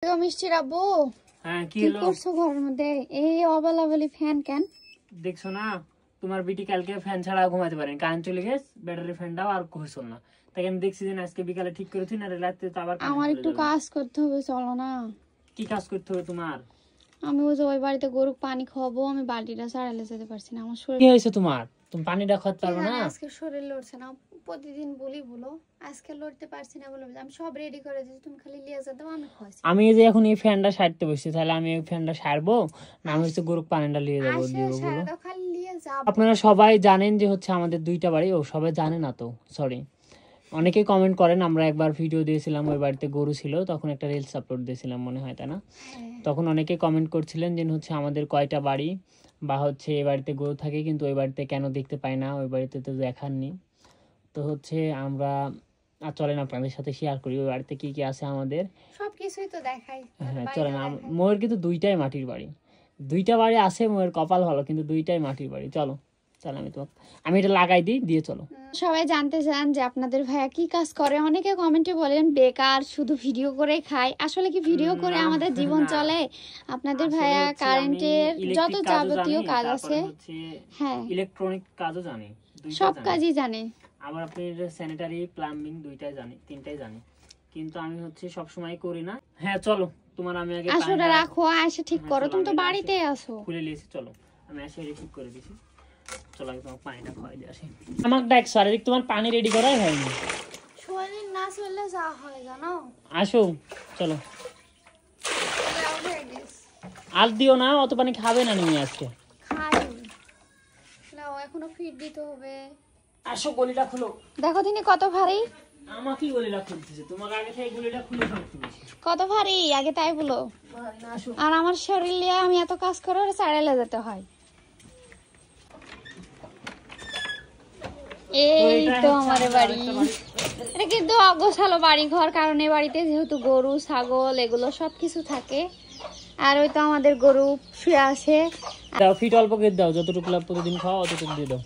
মিষ্টির আব্বু, হ্যাঁ কি হলো? করছো ঘরের মধ্যে এই অবলাবলি ফ্যান কেন দেখছো না তোমার বিটি কালকে ফ্যান ছাড়া ঘুমাতে পারেনি, কারেন্ট চলে গেছে, ব্যাটারি ফ্যানটাও আর ঘুরছিল না। তাই আমি দেখছি যে আজকে বিকালে ঠিক করেছি না, রাতে তো আবার আমার একটু কাজ করতে হবে, চলো না। কি কাজ করতে হবে তোমার? আমি ওই বাড়িতে গরু পানি খাওয়াবো, আমি বালতিটা ছাড়ালে যেতে পারছি না, আমার শরীর কি হয়েছে তোমার? তুমি পানিটা খাওয়াতে পারবে না? আজকে শরীর লড়ছে না, প্রতিদিন বলি বলো, আজকে লড়তে পারছি না বলে আমি সব রেডি করে দিয়েছি, তুমি খালি লিয়ে যেতে আমি খাওয়াছি। আমি যে এখন এই ফ্যানটা সারতে বসছি, তাহলে আমি এই ফ্যানটা সারবো না আমি হচ্ছে গরুর পানিটা নিয়ে যাবো দিব বলো? খালি লিয়ে যাব। আপনারা সবাই জানেন যে হচ্ছে আমাদের দুইটা বাড়ি, ও সবাই জানে না তো, সরি। অনেকেই কমেন্ট করেন, আমরা একবার ভিডিও দিয়েছিলাম ওই বাড়িতে গরু ছিল, তখন একটা রিলস আপলোড দিয়েছিলাম মনে হয়, তাই না? তখন অনেকেই কমেন্ট করছিলেন যে হচ্ছে আমাদের কয়টা বাড়ি, বা হচ্ছে এই বাড়িতে গরু থাকে কিন্তু ওই বাড়িতে কেন দেখতে পাই না, ওই বাড়িতে তো দেখাননি। তো হচ্ছে আমরা চলেন আপনাদের সাথে শেয়ার করি ওই বাড়িতে কি কি আছে আমাদের, সবকিছুই তো দেখাই। হ্যাঁ চলেন। মোয়ের কিন্তু দুইটাই মাটির বাড়ি, দুইটা বাড়ি আছে, মোয়ের কপাল ভালো, কিন্তু দুইটাই মাটির বাড়ি। চলো চলো আমি এটা লাগাই দিই, দিয়ে চলো। সবাই জানতে চান যে আপনাদের ভাইয়া কি কাজ করে, অনেকে কমেন্টে বলেন বেকার, শুধু ভিডিও করে খায়। আসলে কি ভিডিও করে আমাদের জীবন চলে? আপনাদের ভাইয়া কারেন্টের যত যাবতীয় কাজ আছে, হ্যাঁ ইলেকট্রনিক কাজও জানি, সব কাজই জানে। আবার আপনি স্যানিটারি প্লাম্বিং দুইটাই জানি, তিনটাই জানি, কিন্তু আমি হচ্ছে সব সময় করি না। হ্যাঁ চলো, তোমার আমি আগে আসলে রাখো, এসে ঠিক করো, তুমি তো বাড়িতেই আছো। খুলে নিয়েছি, চলো আমি এসে ঠিক করে দিছি। চলো আমি তোমাকে পানিটা খাওয়াই দিয়ে আসি। আমাকে ডাক শারীরিক, তোমার পানি রেডি করাই হয়নি। শরীর না চললে যা হয় জানো। আসো চলো। আর দিও না, অত পানি খাবে না তুমি আজকে। খাই নাও, এখনো ফিট দিতে হবে। আসো গলিটা খুলো। দেখো তিনি কত ভারী। আমাকে গলিটা খুলতেছে, তোমার আগে থেকে গলিটা খুলে ফেলতে বলছি। কত ভারী আগে তাই বলো। আর আমার শরীর নিয়ে আমি এত কাজ করে চাড়ালে যেতে হয়। এই তো আমার বাড়ি, এটা কিন্তু অগোছালো বাড়ি ঘর, কারণ এই বাড়িতে যেহেতু গরু ছাগল এগুলো সবকিছু থাকে। আর ওই তো আমাদের গরু শুয়ে আছে। দাও ফিট অল্প করে দাও, যতটুকু প্রতিদিন খাও অতটুকু দিয়ে দাও।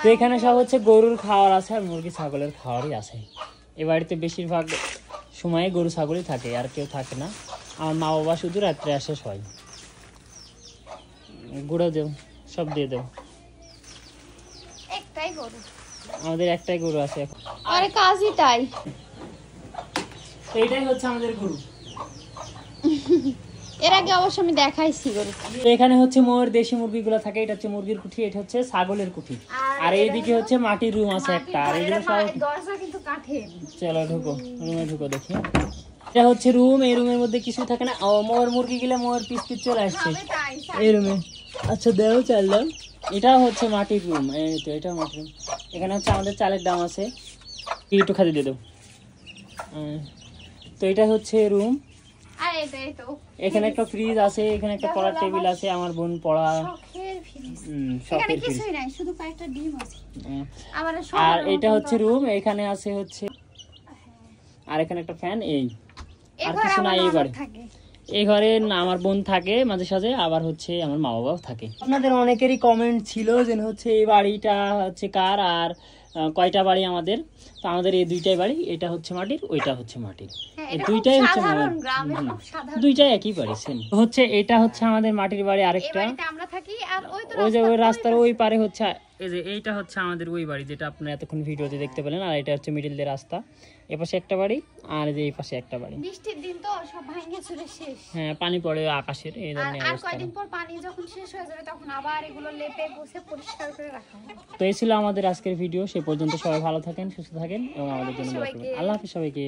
তো এখানে সব হচ্ছে গরুর খাওয়ার আছে আর মুরগি ছাগলের খাওয়ারই আছে। এ বাড়িতে বেশিরভাগ সময়ে গরু ছাগলই থাকে, আর কেউ থাকে না। আমার মা বাবা শুধু রাত্রে আসে হয়। গুঁড়ো দেও, সব দিয়ে দেও। একটাই গরু, আমাদের একটাই গরু আছে এখন। আরে কাজই তাই। এইটাই হচ্ছে আমাদের গরু। এর আগে অবশ্য আমি দেখাইছি গরু। এখানে হচ্ছে মোর দেশি মুরগিগুলো থাকে, এটা হচ্ছে মুরগির কুঠি, এটা হচ্ছে ছাগলের কুঠি, আর এইদিকে হচ্ছে মাটির রুম আছে একটা, আর এইগুলো সব দরজা কিন্তু কাঠের। চলো ঢুকো, রুমে ঢুকো দেখি। এটা হচ্ছে রুম, এই রুমের মধ্যে কিছু থাকে না। মোর মুরগি গেলে মোর পিস পিস চলে আসছে এই রুমে। আচ্ছা দেও চাল দাও। এটা হচ্ছে মাটির রুম, এই তো এটা মাটির রুম। এখানে হচ্ছে আমাদের চালের দাম আছে, একটু খালি দিয়ে দাও। তো এটা হচ্ছে রুম। এখানে একটা ফ্রিজ আছে, এখানে একটা পড়ার টেবিল আছে, আমার বোন পড়া শখের ফ্রিজ। আর এটা হচ্ছে রুম, এখানে আছে হচ্ছে, আর এখানে একটা ফ্যান। এই আর কিছু নাই এই বাড়ি। এই ঘরে আমার বোন থাকে মাঝে সাঝে, আবার হচ্ছে আমার মা বাবাও থাকে। আপনাদের অনেকেরই কমেন্ট ছিল যে হচ্ছে এই বাড়িটা হচ্ছে কার, আর কয়টা বাড়ি আমাদের। তো আমাদের এই দুইটাই বাড়ি, এটা হচ্ছে মাটির, ওইটা হচ্ছে মাটির, এই দুইটাই হচ্ছে দুইটাই একই বাড়ি সেম হচ্ছে। এটা হচ্ছে আমাদের মাটির বাড়ি, আরেকটা ওই যে ওই রাস্তার ওই পারে হচ্ছে, এই যে এইটা হচ্ছে আমাদের ওই বাড়ি যেটা আপনারা এতক্ষণ ভিডিওতে দেখতে পেলেন, আর এটা হচ্ছে মিডিল দিয়ে রাস্তা। এপাশে একটা বাড়ি আর এই পাশে একটা বাড়ি। বৃষ্টির দিন তো সব ভাঙে চুরে শেষ। হ্যাঁ পানি পড়ে আকাশের, এই ধরনের আর অবস্থা। কয়দিন পর পানি যখন শেষ হয়ে যাবে তখন আবার এগুলো লেপে মুছে পরিষ্কার করে রাখা হবে। তো এই ছিল আমাদের আজকের ভিডিও। সে পর্যন্ত সবাই ভালো থাকেন, সুস্থ থাকেন এবং আমাদের জন্য দোয়া করবেন। আল্লাহ হাফেজ সবাইকে।